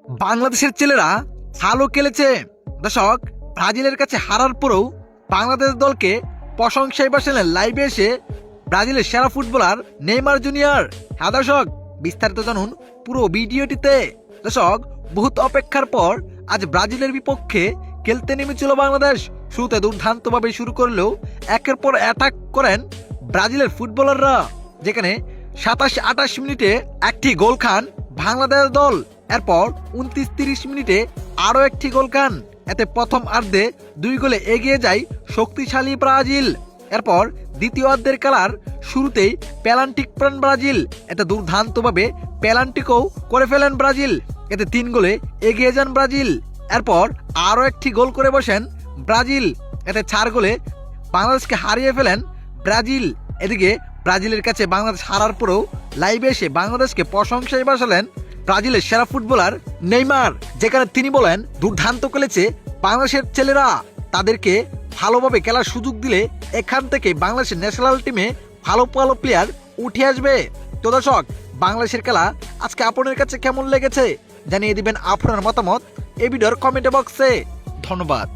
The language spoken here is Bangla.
বাংলাদেশের ছেলেরা ভালো খেলেছে। দর্শক, ব্রাজিলের কাছে হারার পরেও বাংলাদেশ দলকে প্রশংসায় বাসালেন লাইভে এসে ব্রাজিলের সেরা ফুটবলার নেইমার জুনিয়র। হ্যাঁ দর্শক, বিস্তারিত জানুন পুরো ভিডিওটিতে। দর্শক, বহুত অপেক্ষার পর আজ ব্রাজিলের বিপক্ষে খেলতে নেমেছিল বাংলাদেশ। শুরুতে দুর্দান্তভাবে শুরু করলেও একের পর অ্যাটাক করেন ব্রাজিলের ফুটবলাররা, যেখানে 27-28 মিনিটে একটি গোল খান বাংলাদেশ দল। এরপর 29-30 মিনিটে আরও একটি গোল খান। এতে প্রথম অর্ধে 2 গোলে এগিয়ে যায় শক্তিশালী ব্রাজিল। এরপর দ্বিতীয় অর্ধের খেলার শুরুতেই পেনাল্টি পান ব্রাজিল। এতে দুর্দান্তভাবে পেনাল্টিকেও করে ফেলেন ব্রাজিল। এতে 3 গোলে এগিয়ে যান ব্রাজিল। এরপর আরও একটি গোল করে বসেন ব্রাজিল। এতে 4 গোলে বাংলাদেশকে হারিয়ে ফেলেন ব্রাজিল। এদিকে ব্রাজিলের কাছে বাংলাদেশ হারার পরেও লাইভে এসে বাংলাদেশকে প্রশংসায় বাসালেন ব্রাজিলের সেরা ফুটবলার নেইমার, যেখানে তিনি বলেন দুর্দান্ত খেলেছে বাংলাদেশের ছেলেরা, তাদেরকে ভালোভাবে খেলার সুযোগ দিলে এখান থেকে বাংলাদেশের ন্যাশনাল টিমে ভালো ভালো প্লেয়ার উঠে আসবে। তো দর্শক, বাংলাদেশের খেলা আজকে আপনার কাছে কেমন লেগেছে জানিয়ে দিবেন আপনার মতামত এই ভিডিওর কমেন্ট বক্সে। ধন্যবাদ।